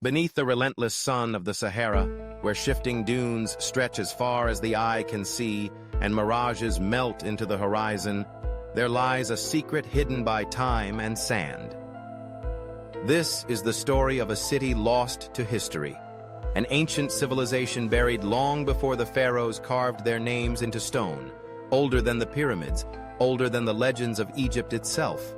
Beneath the relentless sun of the Sahara, where shifting dunes stretch as far as the eye can see and mirages melt into the horizon, there lies a secret hidden by time and sand. This is the story of a city lost to history, an ancient civilization buried long before the pharaohs carved their names into stone, older than the pyramids, older than the legends of Egypt itself.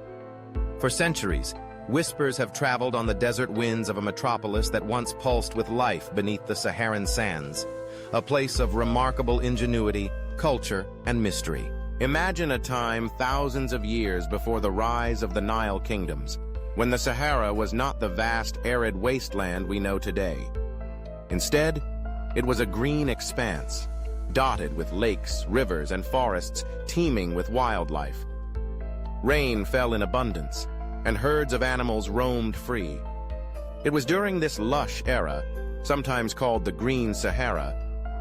For centuries, whispers have traveled on the desert winds of a metropolis that once pulsed with life beneath the Saharan sands, a place of remarkable ingenuity, culture, and mystery. Imagine a time thousands of years before the rise of the Nile kingdoms, when the Sahara was not the vast, arid wasteland we know today. Instead, it was a green expanse, dotted with lakes, rivers, and forests teeming with wildlife. Rain fell in abundance, and herds of animals roamed free. It was during this lush era, sometimes called the Green Sahara,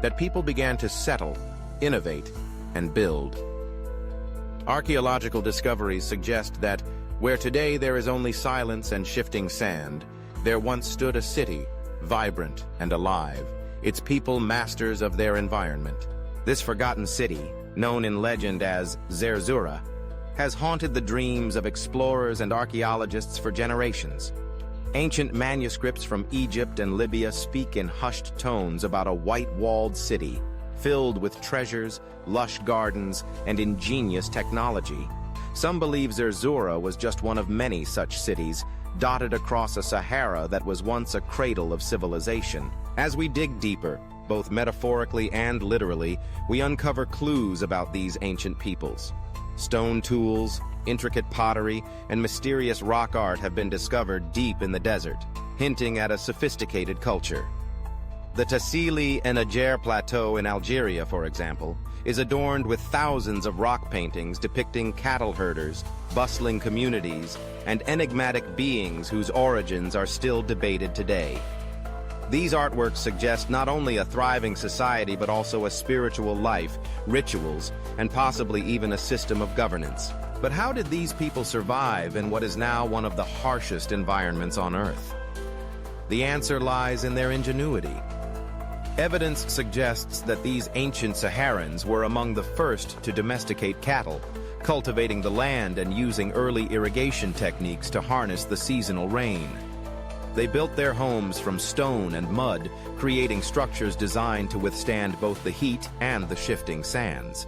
that people began to settle, innovate, and build. Archaeological discoveries suggest that where today there is only silence and shifting sand, there once stood a city, vibrant and alive, its people masters of their environment. This forgotten city, known in legend as Zerzura, has haunted the dreams of explorers and archaeologists for generations. Ancient manuscripts from Egypt and Libya speak in hushed tones about a white-walled city, filled with treasures, lush gardens, and ingenious technology. Some believe Zerzura was just one of many such cities, dotted across a Sahara that was once a cradle of civilization. As we dig deeper, both metaphorically and literally, we uncover clues about these ancient peoples. Stone tools, intricate pottery, and mysterious rock art have been discovered deep in the desert, hinting at a sophisticated culture. The Tassili and Ajer Plateau in Algeria, for example, is adorned with thousands of rock paintings depicting cattle herders, bustling communities, and enigmatic beings whose origins are still debated today. These artworks suggest not only a thriving society but also a spiritual life, rituals, and possibly even a system of governance. But how did these people survive in what is now one of the harshest environments on Earth? The answer lies in their ingenuity. Evidence suggests that these ancient Saharans were among the first to domesticate cattle, cultivating the land and using early irrigation techniques to harness the seasonal rain. They built their homes from stone and mud, creating structures designed to withstand both the heat and the shifting sands.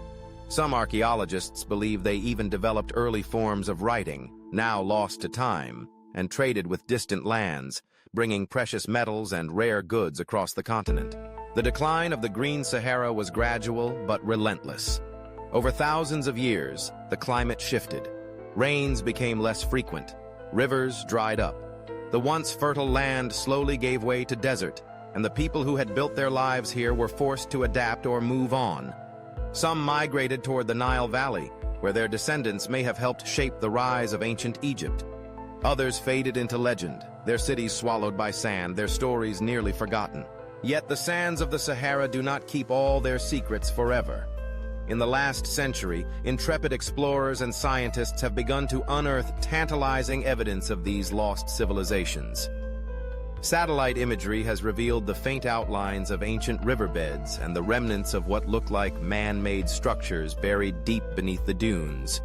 Some archaeologists believe they even developed early forms of writing, now lost to time, and traded with distant lands, bringing precious metals and rare goods across the continent. The decline of the Green Sahara was gradual but relentless. Over thousands of years, the climate shifted. Rains became less frequent. Rivers dried up. The once fertile land slowly gave way to desert, and the people who had built their lives here were forced to adapt or move on. Some migrated toward the Nile Valley, where their descendants may have helped shape the rise of ancient Egypt. Others faded into legend, their cities swallowed by sand, their stories nearly forgotten. Yet the sands of the Sahara do not keep all their secrets forever. In the last century, intrepid explorers and scientists have begun to unearth tantalizing evidence of these lost civilizations. Satellite imagery has revealed the faint outlines of ancient riverbeds and the remnants of what look like man-made structures buried deep beneath the dunes.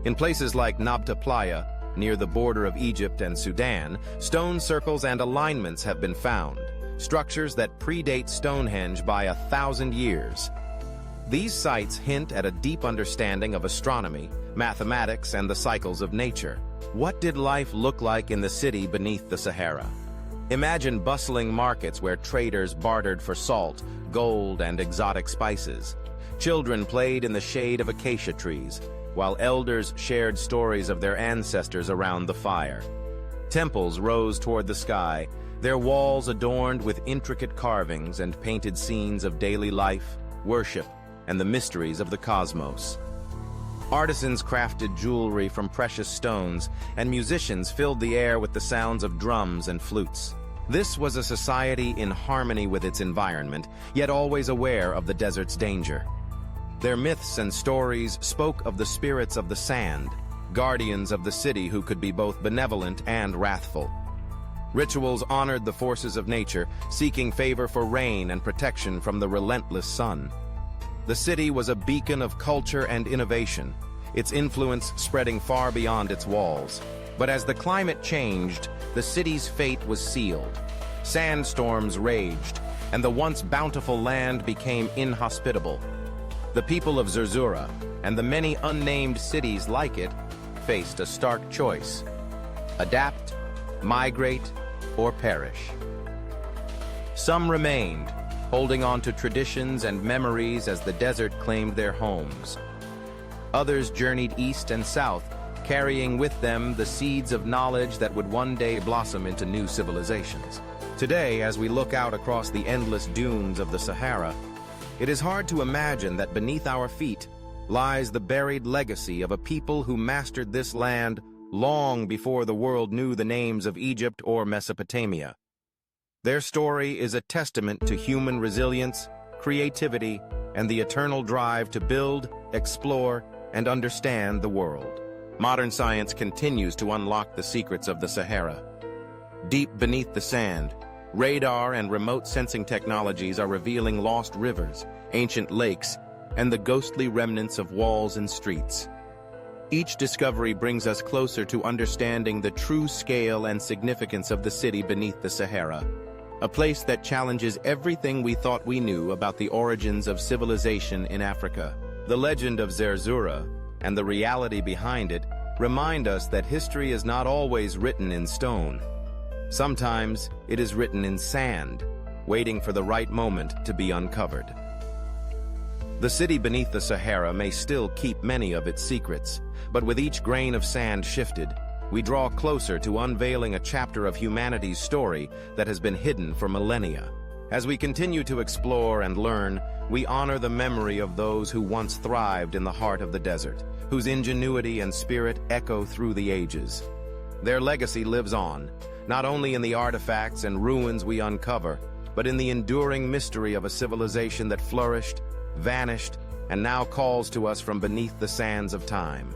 In places like Nabta Playa, near the border of Egypt and Sudan, stone circles and alignments have been found, structures that predate Stonehenge by 1,000 years. These sites hint at a deep understanding of astronomy, mathematics, and the cycles of nature. What did life look like in the city beneath the Sahara? Imagine bustling markets where traders bartered for salt, gold, and exotic spices. Children played in the shade of acacia trees, while elders shared stories of their ancestors around the fire. Temples rose toward the sky, their walls adorned with intricate carvings and painted scenes of daily life, worship, and the mysteries of the cosmos. Artisans crafted jewelry from precious stones, and musicians filled the air with the sounds of drums and flutes. This was a society in harmony with its environment, yet always aware of the desert's danger. Their myths and stories spoke of the spirits of the sand, guardians of the city who could be both benevolent and wrathful. Rituals honored the forces of nature, seeking favor for rain and protection from the relentless sun. The city was a beacon of culture and innovation, its influence spreading far beyond its walls. But as the climate changed, the city's fate was sealed. Sandstorms raged, and the once bountiful land became inhospitable. The people of Zerzura, and the many unnamed cities like it, faced a stark choice: adapt, migrate, or perish. Some remained, holding on to traditions and memories as the desert claimed their homes. Others journeyed east and south, carrying with them the seeds of knowledge that would one day blossom into new civilizations. Today, as we look out across the endless dunes of the Sahara, it is hard to imagine that beneath our feet lies the buried legacy of a people who mastered this land long before the world knew the names of Egypt or Mesopotamia. Their story is a testament to human resilience, creativity, and the eternal drive to build, explore, and understand the world. Modern science continues to unlock the secrets of the Sahara. Deep beneath the sand, radar and remote sensing technologies are revealing lost rivers, ancient lakes, and the ghostly remnants of walls and streets. Each discovery brings us closer to understanding the true scale and significance of the city beneath the Sahara, a place that challenges everything we thought we knew about the origins of civilization in Africa. The legend of Zerzura and the reality behind it remind us that history is not always written in stone. Sometimes it is written in sand, waiting for the right moment to be uncovered. The city beneath the Sahara may still keep many of its secrets, but with each grain of sand shifted, we draw closer to unveiling a chapter of humanity's story that has been hidden for millennia. As we continue to explore and learn, we honor the memory of those who once thrived in the heart of the desert, whose ingenuity and spirit echo through the ages. Their legacy lives on, not only in the artifacts and ruins we uncover, but in the enduring mystery of a civilization that flourished, vanished, and now calls to us from beneath the sands of time.